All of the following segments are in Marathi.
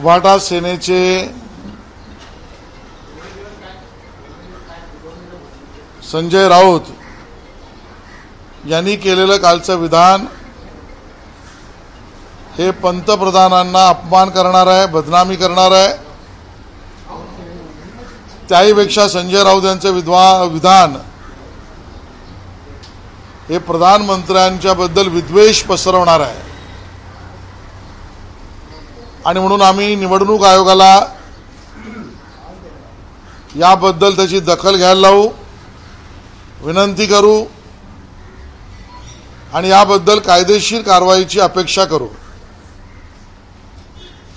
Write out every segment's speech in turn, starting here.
वाटा सेनेचे संजय राऊत यांनी केलेलं कालचं विधान हे पंतप्रधानांना अपमान करणार आहे, बदनामी करणार आहे। त्याहीपेक्षा संजय राऊत यांचे विधान हे प्रधानमंत्र्यांच्या बद्दल विद्वेष पसरवणार आहे आणि म्हणून आम्ही निवडणूक आयोगाला याबद्दल त्याची दखल घ्यायला लावू, विनंती करू आणि याबद्दल कायदेशीर कारवाईची अपेक्षा करू।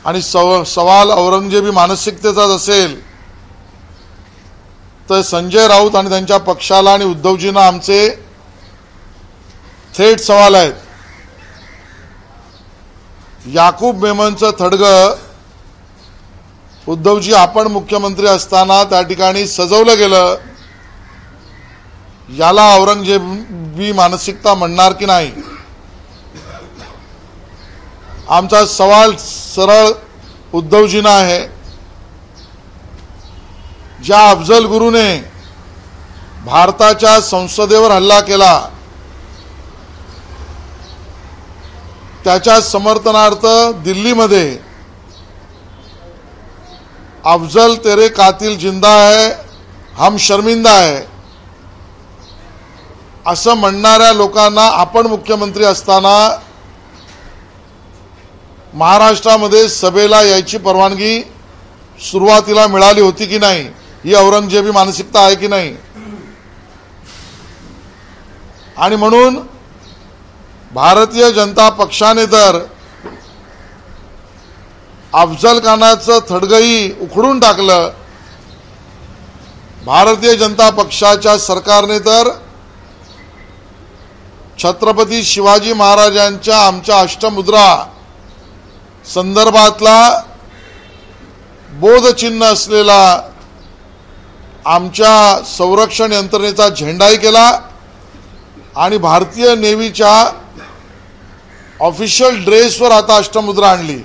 आणि सवाल औरंगजेबी मानसिकतेचाच असेल तर संजय राऊत आणि त्यांच्या पक्षाला आणि उद्धवजींना आमचे थेट सवाल आहेत। याकूब मेमनचं थडगं उद्धवजी आपण मुख्यमंत्री असताना त्या ठिकाणी सजवलं गेलं, याला औरंगजेबी मानसिकता म्हणणार की नाही? आमचा सवाल सरळ उद्धवजींना आहे। ज्या अफजल गुरुने भारताच्या संसदेवर हल्ला केला त्याच्या समर्थनार्थ दिल्लीमध्ये अफजल तेरे कातिल जिंदा है, हम शर्मिंदा है असं म्हणणाऱ्या लोकांना आपण मुख्यमंत्री असताना महाराष्ट्रामध्ये सभेला यायची परवानगी सुरुवातीला मिळाली होती की नाही? ही औरंगजेबी मानसिकता आहे की नाही? आणि म्हणून भारतीय जनता पक्षाने तर अफजल खानाचं थडगही उखडून टाकलं, भारतीय जनता पक्षाच्या सरकारने तर छत्रपती शिवाजी महाराजांच्या आमच्या अष्टमुद्रा संदर्भातला बोधचिन्ह असलेला आमच्या संरक्षण यंत्रणेचा झेंडाही केला आणि भारतीय नेव्हीच्या ऑफिशियल ड्रेसवर आता अष्टमुद्रा आणली।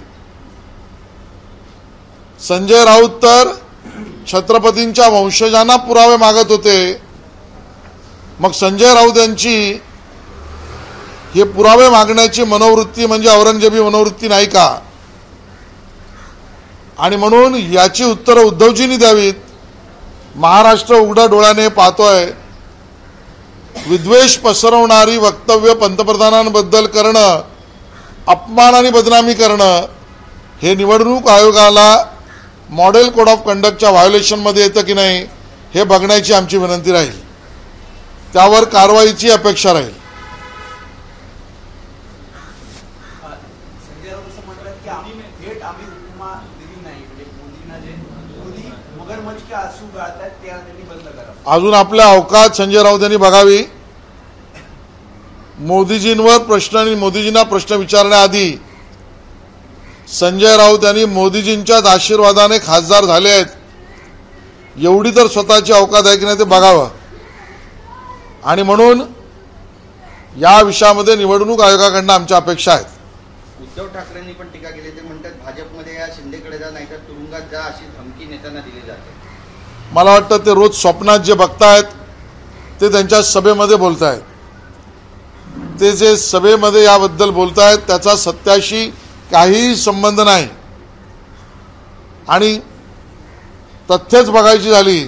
संजय राऊत तर छत्रपतींच्या वंशजांना पुरावे मागत होते, मग संजय राऊत यांची हे पुरावे मागण्याची मनोवृत्ती म्हणजे औरंगजेबी मनोवृत्ती नाही का? आणि म्हणून याची उत्तरं उद्धवजींनी द्यावीत। महाराष्ट्र उघड्या डोळ्याने पाहतोय, विद्वेष पसरवणारी वक्तव्य पंतप्रधानांबद्दल करणं, अपमान आणि बदनामी करणं हे निवडणूक आयोगाला मॉडेल कोड ऑफ कंडक्टच्या व्हायोलेशनमध्ये येतं की नाही हे बघण्याची आमची विनंती राहील, त्यावर कारवाईची अपेक्षा राहील। अजून आपल्या अवकात संजय राऊत यांनी बघावी। मोदीजींवर प्रश्न आणि मोदीजींना प्रश्न विचारण्याआधी संजय राऊत यांनी मोदीजींच्याच आशीर्वादाने खासदार झाले आहेत, एवढी तर स्वतःची अवकात आहे की नाही ते बघावं। आणि म्हणून या विषयामध्ये निवडणूक आयोगाकडून आमच्या अपेक्षा आहेत। उद्धव ठाकरेंनी पण टीका केली, ते म्हणतात भाजपमध्ये या शिंदेकडे जा नाहीतर तुरुंगात जा अशी धमकी नेत्यांना दिली जाते। मला वाटतं ते रोज स्वप्नात जे बघतायत ते त्यांच्या सभेमध्ये बोलतायत, ते जे सभेमध्ये याबद्दल बोलतायत त्याचा सत्याशी काहीही संबंध नाही। आणि तथ्यच बघायची झाली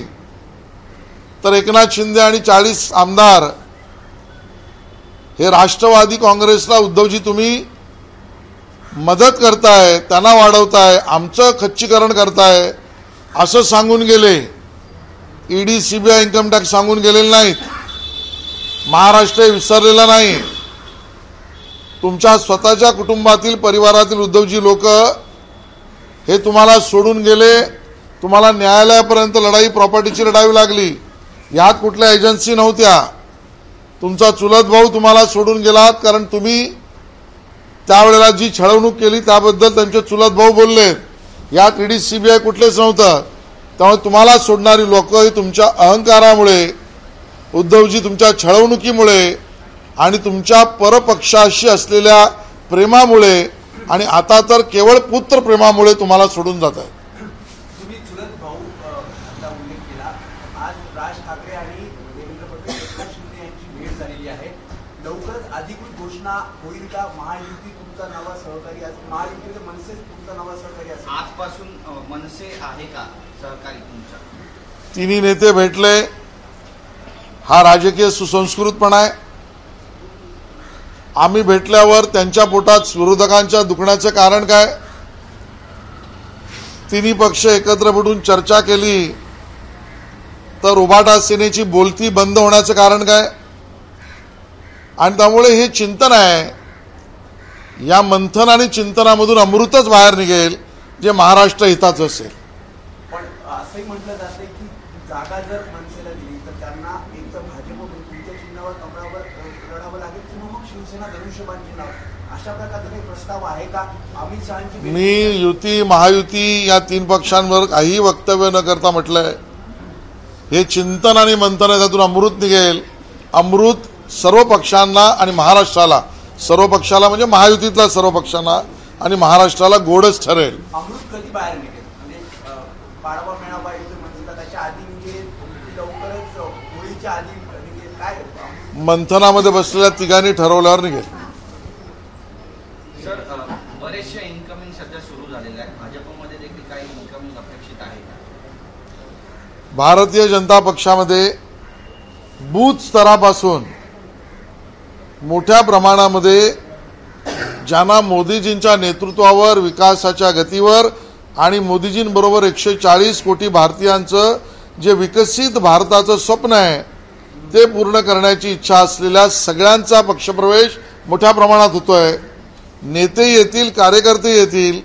तर एकनाथ शिंदे आणि 40 आमदार हे राष्ट्रवादी काँग्रेसला उद्धवजी तुम्ही मदत करताय, त्यांना वाढवताय, आमचं खच्चीकरण करताय असं सांगून गेले। ईडी सीबीआय इन्कम टॅक्स सांगून गेलेले नाहीत, महाराष्ट्र विसरलेला नाही। तुमच्या स्वतःच्या कुटुंबातील परिवारातील उद्धवजी लोक हे तुम्हाला सोडून गेले, तुम्हाला न्यायालयापर्यंत लढाई प्रॉपर्टीची लढावी लागली, यात कुठल्या एजन्सी नव्हत्या। तुमचा चुलत भाऊ तुम्हाला सोडून गेलात कारण तुम्ही त्यावेळेला जी छळवणूक केली त्याबद्दल त्यांचे चुलत भाऊ बोलले, यात ईडी सीबीआय कुठलेच नव्हतं। त्यामुळे तुम्हाला सोडणारी लोक ही तुमच्या अहंकारामुळे, उद्धवजी तुमच्या छळवणुकीमुळे आणि तुमच्या परपक्षाशी असलेल्या प्रेमामुळे आणि आता तर केवळ पुत्र प्रेमामुळे तुम्हाला सोडून जात आहे. तुम्ही चुलत भाऊ आता उल्लेख केला. आज राज ठाकरे आणि देवेंद्र फडणवीस एकनाथ शिंदे यांची भेट झालेली आहे. लवकरच अधिकृत घोषणा होईल का महायुती तुमचा नवा सहकारी असेल, महायुतीमध्ये मनसे तुमचा नवा सहकारी असेल? आजपासून मनसे आहे का सहकारी तुमचा? तिन्ही नेते भेटले, हा राजकीय सुसंस्कृतपणा आहे. आम्ही भेटल्यावर त्यांच्या पोटात विरोधकांच्या दुखण्याचं कारण काय? तिन्ही पक्ष एकत्र भेटून चर्चा केली तर उभाटा सेनेची बोलती बंद होण्याचं कारण काय? आणि त्यामुळे हे चिंतन आहे. या मंथन आणि चिंतनामधून अमृतच बाहेर निघेल जे महाराष्ट्र हिताचं असेल. पण असंही म्हटलं जाते की जागा जर मनसेला दिली तर त्यांना एक तर भाजपकडून तुमच्या चिन्हावर कमळावर लढावं लागेल किंवा मग शिवसेना धनुष्यबाण चिन्हावर, अशा प्रकारचा काही प्रस्ताव आहे का? अमित शहांची मी युती महायुती या तीन पक्षांवर काही वक्तव्य न करता म्हटलंय हे चिंतन आणि मंथन आहे, त्यातून अमृत निघेल. अमृत सर्व पक्षांना आणि महाराष्ट्राला, सर्व पक्षाला म्हणजे महायुतीतल्या सर्व पक्षांना आणि महाराष्ट्राला गोडच ठरेल. अमृत कधी बाहेर निघेल? म्हणजे पाडवा मेळावा येतो म्हणजे त्याच्या आधी निघेल, लवकरच होळीच्या आधी निघेल, काय मंथनामध्ये बसलेल्या तिघांनी ठरवल्यावर निघेल. सर, बरेचशा इन्कमिंग सध्या सुरू झालेल्या आहेत. भाजपमध्ये देखील काही इन्कमिंग अपेक्षित आहे का? भारतीय जनता पक्षामध्ये बूथ स्तरापासून मोठ्या प्रमाणामध्ये ज्यांना मोदीजींच्या नेतृत्वावर, विकासाच्या गतीवर आणि मोदीजींबरोबर 140 कोटी भारतीयांचं जे विकसित भारताचं स्वप्न आहे ते पूर्ण करण्याची इच्छा असलेल्या सगळ्यांचा पक्षप्रवेश मोठ्या प्रमाणात होतोय. नेते येतील, कार्यकर्ते येतील.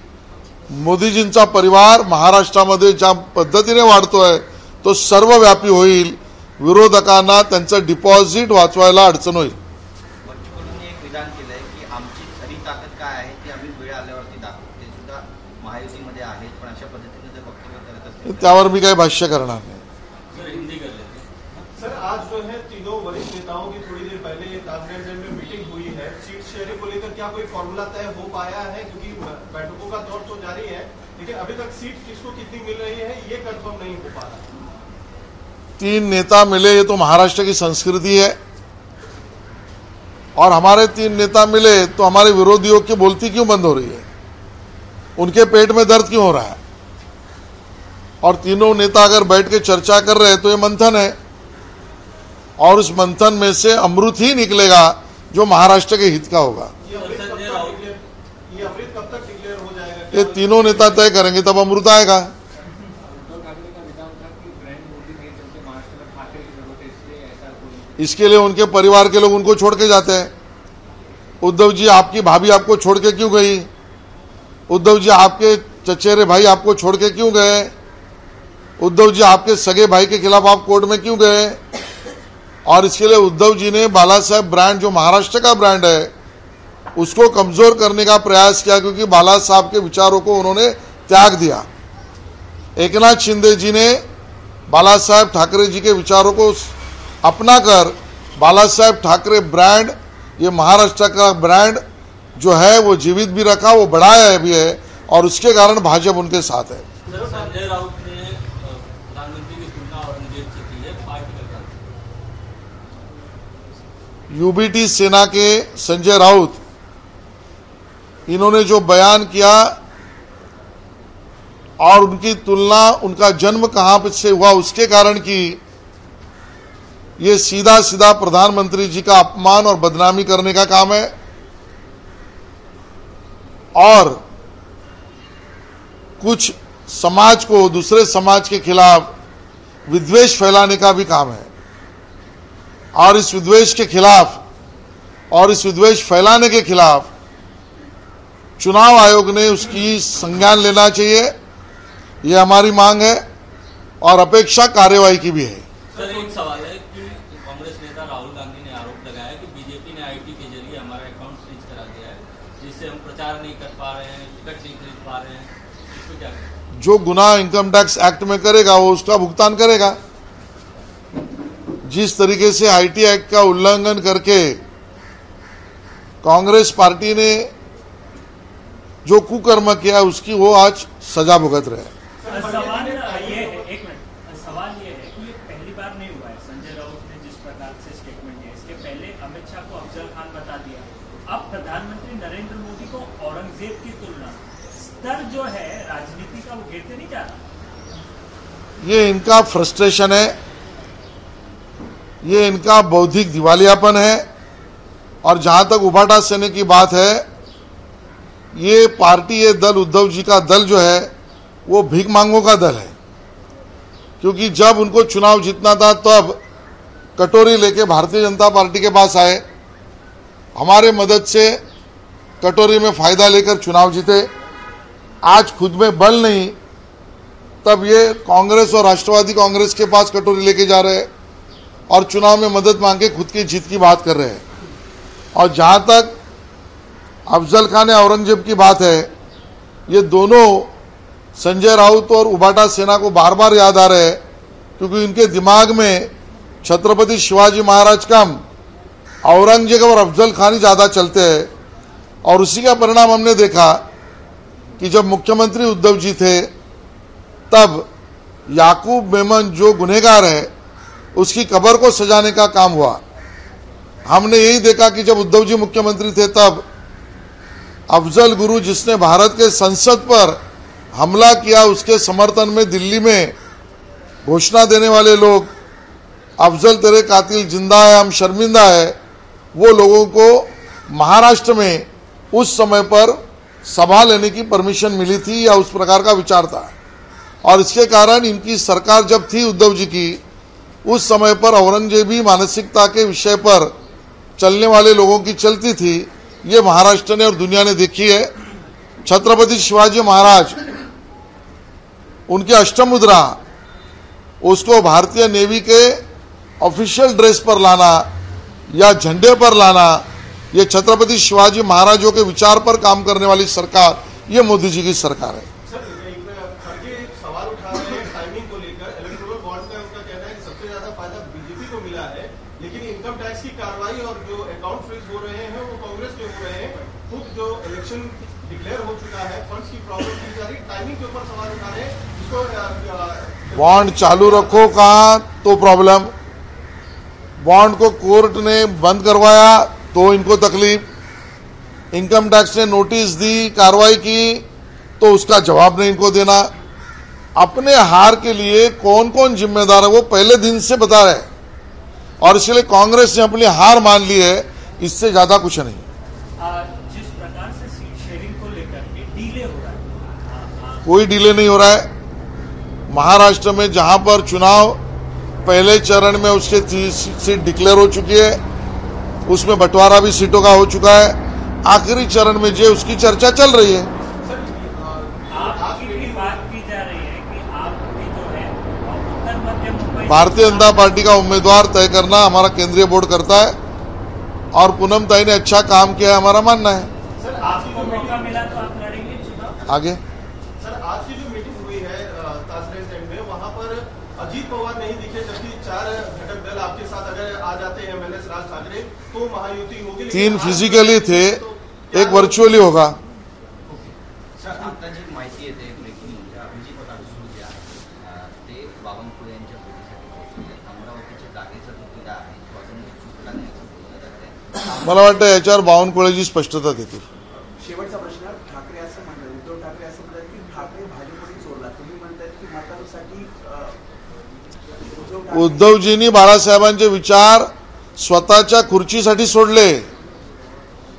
मोदीजींचा परिवार महाराष्ट्रामध्ये ज्या पद्धतीने वाढतोय तो सर्वव्यापी होईल. विरोधकांना त्यांचं डिपॉझिट वाचवायला अडचण होईल. बच्चूंनी एक विधान केलंय की आमची खरी ताकद काय आहे ती आम्ही वेळ आल्यावरती दाखवू. ते सुद्धा महायुतीमध्ये आहेत, पण अशा पद्धतीने जर वक्तव्य करत असतील त्यावर मी काही भाष्य करणार नाही. सर, आज जो है तीनों वरिष्ठ नेताओं की थोड़ी देर पहले कांग्रेस में मीटिंग हुई है. सीट शेयरिंग को लेकर क्या कोई फॉर्मूला तय हो पाया है? क्योंकि बैठकों का दौर तो जारी है, लेकिन अभी तक सीट किसको कितनी मिल रही है ये कंफर्म नहीं हो पा रहा. तीन नेता मिले ये तो महाराष्ट्र की संस्कृति है, और हमारे तीन नेता मिले तो हमारे विरोधियों की बोलती क्यों बंद हो रही है? उनके पेट में दर्द क्यों हो रहा है? और तीनों नेता अगर बैठ के चर्चा कर रहे हैं तो ये मंथन है, और उस मंथन में से अमृत ही निकलेगा जो महाराष्ट्र के हित का होगा. ये अमृत कब तक डिक्लेयर हो जाएगा? ये तीनों नेता तय करेंगे तब अमृत आएगा. इसके लिए उनके परिवार के लोग उनको छोड़ के जाते हैं. उद्धव जी, आपकी भाभी आपको छोड़ के क्यों गई? उद्धव जी, आपके चचेरे भाई आपको छोड़ के क्यों गए? उद्धव जी, आपके सगे भाई के खिलाफ आप कोर्ट में क्यों गए? और इसके लिए उद्धव जी ने बाला साहेब ब्रांड, जो महाराष्ट्र का ब्रांड है, उसको कमजोर करने का प्रयास किया, क्योंकि बाला साहब के विचारों को उन्होंने त्याग दिया. एकनाथ शिंदे जी ने बाला साहेब ठाकरे जी के विचारों को अपनाकर बाला साहेब ठाकरे ब्रांड, ये महाराष्ट्र का ब्रांड जो है वो जीवित भी रखा, वो बढ़ाया भी है, और उसके कारण भाजपा उनके साथ है. संजय राउत ने प्रधानमंत्री की तुलना औरंगजेब से की है, पार्टी का. यूबीटी सेना के संजय राउत, इन्होंने जो बयान किया और उनकी तुलना, उनका जन्म कहां से हुआ उसके कारण की, ये सीधा सीधा प्रधानमंत्री जी का अपमान और बदनामी करने का काम है, और कुछ समाज को दूसरे समाज के खिलाफ विद्वेष फैलाने का भी काम है. और इस विद्वेष के खिलाफ और इस विद्वेष फैलाने के खिलाफ चुनाव आयोग ने उसकी संज्ञान लेना चाहिए. ये हमारी मांग है और अपेक्षा कार्यवाही की भी है. सर, एक सवाल है कि कांग्रेस नेता राहुल गांधी ने आरोप लगाया कि बीजेपी ने आईटी के जरिए हमारा अकाउंट फ्रीज करा दिया है, जिससे हम प्रचार नहीं कर पा रहे हैं, टिकट नहीं खरीद पा रहे हैं. इसको क्या करें? जो गुनाह इनकम टैक्स एक्ट में करेगा वो उसका भुगतान करेगा. जिस तरीके से आईटी एक्ट का उल्लंघन करके कांग्रेस पार्टी ने जो कुकर्म किया उसकी वो आज सजा भुगत रहे हैं। सवाल ये है, एक मिनट, सवाल ये है कि ये पहली बार नहीं हुआ है। संजय राउत ने जिस प्रकार से स्टेटमेंट दिया, इसके पहले अमित शाह को अफजल खान बता दिया, अब प्रधानमंत्री नरेंद्र मोदी को औरंगजेब की तुलना, स्तर जो है राजनीति का वो गिरते नहीं जा रहा। ये इनका फ्रस्ट्रेशन है, ये इनका बौद्धिक दिवालियापन है। और जहां तक उभाटा सेना की बात है, ये पार्टी, ये दल, उद्धव जी का दल जो है वो भीख मांगों का दल है। क्योंकि जब उनको चुनाव जीतना था तब कटोरी लेके भारतीय जनता पार्टी के पास आए, हमारे मदद से कटोरी में फायदा लेकर चुनाव जीते। आज खुद में बल नहीं, तब ये कांग्रेस और राष्ट्रवादी कांग्रेस के पास कटोरी लेके जा रहे हैं और चुनाव में मदद मांग के खुद की जीत की बात कर रहे हैं। और जहां तक अफजल खान या औरंगजेब की बात है, ये दोनों संजय राउत और उभाटा सेना को बार बार याद आ रहे हैं, क्योंकि इनके दिमाग में छत्रपति शिवाजी महाराज कम औरंगजेब और अफजल खान ही ज़्यादा चलते हैं। और उसी का परिणाम हमने देखा कि जब मुख्यमंत्री उद्धव जी थे तब याकूब मेमन जो गुनहगार है उसकी कब्र को सजाने का काम हुआ। हमने यही देखा कि जब उद्धव जी मुख्यमंत्री थे तब अफजल गुरु, जिसने भारत के संसद पर हमला किया, उसके समर्थन में दिल्ली में घोषणा देने वाले लोग, अफजल तेरे कातिल जिंदा है, हम शर्मिंदा है, वो लोगों को महाराष्ट्र में उस समय पर सभा लेने की परमिशन मिली थी या उस प्रकार का विचार था। और इसके कारण इनकी सरकार जब थी उद्धव जी की, उस समय पर औरंगजेबी मानसिकता के विषय पर चलने वाले लोगों की चलती थी। ये महाराष्ट्र ने और दुनिया ने देखी है। छत्रपति शिवाजी महाराज, उनकी अष्टमुद्रा, उसको भारतीय नेवी के ऑफिशियल ड्रेस पर लाना या झंडे पर लाना, ये छत्रपति शिवाजी महाराजों के विचार पर काम करने वाली सरकार, ये मोदी जी की सरकार है। सर, एक सवाल उठा रहे हैं टाइमिंग को लेकर। इलेक्टोरल बॉन्ड का उनका कहना है कि सबसे ज्यादा फायदा बीजेपी को मिला है, लेकिन इनकम टैक्स की कार्रवाई और जो अकाउंट फ्रीज हो रहे हैं वो कांग्रेस के हो रहे हैं। खुद जो इलेक्शन डिक्लेयर हो चुका है, फंड्स की प्रॉब्लम की जा रही, टाइमिंग के ऊपर सवाल उठा रहे हैं। बॉन्ड चालू रखो कहाँ तो प्रॉब्लम, बॉन्ड को कोर्ट ने बंद करवाया तो इनको तकलीफ, इनकम टैक्स ने नोटिस दी, कार्रवाई की तो उसका जवाब नहीं इनको देना। अपने हार के लिए कौन कौन जिम्मेदार है वो पहले दिन से बता रहे हैं, और इसलिए कांग्रेस ने अपनी हार मान ली है। इससे ज्यादा कुछ नहीं। जिस प्रकार से सीट शेयरिंग को लेकर के डिले हो रहा है, कोई डिले नहीं हो रहा है। महाराष्ट्र में जहां पर चुनाव पहले चरण में उसके 30 सीट डिक्लेयर हो चुकी है, उसमें बंटवारा भी सीटों का हो चुका है। आखिरी चरण में जो उसकी चर्चा चल रही है। आपकी भी बात की जा रही है कि आपकी जो है उत्तर मध्य मुंबई, भारतीय जनता पार्टी का उम्मीदवार तय करना हमारा केंद्रीय बोर्ड करता है, और पूनम ताई ने अच्छा काम किया है, हमारा मानना है। सर, आपको मौका मिला तो आप लड़ेंगे चुनाव आगे सर, आज की जो मीटिंग हुई है ताजगंज एंड में, वहां पर अजीत पवार नहीं दिखे, जबकि 4 घटक दल आपके साथ अगर आ जाते हैं एमएलए राज ठाकरे तो महायुति होगी। 3 फिजिकली थे, एक वर्चुअली होगा। सर, आता जी माहिती येते ब्रेकिंग म्हणजे अभिजित अडसूळ जे आहे ते बावनकुळे यांच्या भेटीसाठी पोहोचले. अमरावतीच्या जागेचा जो तिढा आहे तो अजून चुकला नाही असं बोललं जात आहे. मला वाटतं याच्यावर बावनकुळेची स्पष्टता देतील. शेवटचा प्रश्न, ठाकरे असं म्हणतात, उद्धव ठाकरे असं म्हणतात की ठाकरे भाजपने चोरला, तुम्ही म्हणतात की मतांसाठी उद्धवजींनी बाळासाहेबांचे विचार स्वतःच्या खुर्चीसाठी सोडले.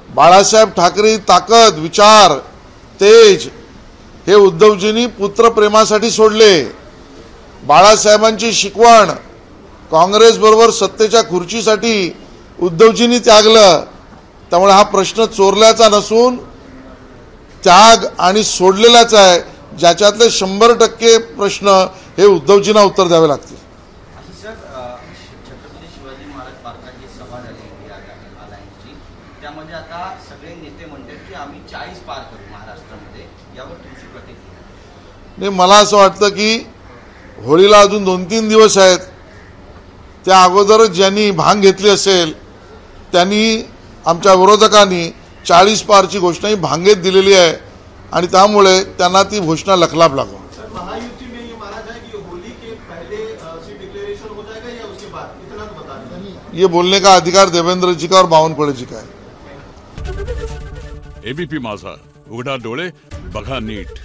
बाळासाहेब ठाकरे ताकद, विचार, तेज हे उद्धवजींनी पुत्रप्रेमासाठी सोडले. बाळासाहेबांची शिकवण काँग्रेस बरोबर सत्तेच्या खुर्चीसाठी उद्धवजींनी त्यागलं. त्यामुळे हा प्रश्न चोरल्याचा नसून त्याग आणि सोडलेलाच आहे, ज्याच्यातले 100% प्रश्न हे उद्धवजींना उत्तर द्यावे लागतील. सर, छत्रपती शिवाजी महाराज पार्काची सभा झाली इंडिया अलायन्सची, त्यामध्ये आता सगळे नेते म्हणतात की आम्ही 40 पार करू महाराष्ट्रामध्ये, यावर तुमची प्रतिक्रिया? नाही, मला असं वाटतं की होळीला अजून 2-3 दिवस आहेत. त्या अगोदरच ज्यांनी भांग घेतली असेल त्यांनी, आमच्या विरोधकांनी 40 पारची घोषणा ही भांगेत दिलेली आहे. आणि त्यामुळे त्यांना ती घोषणा लखलाप लागो। सर, महायुति में ये माना जाए कि होली के पहले सीट डिक्लेरेशन हो जाएगा या उसके बाद, इतना तो बता दें। ये बोलने का अधिकार देवेंद्र जी का और बावनकुळे जी का है। एबीपी माझा, उघडा डोळे बघा नीट।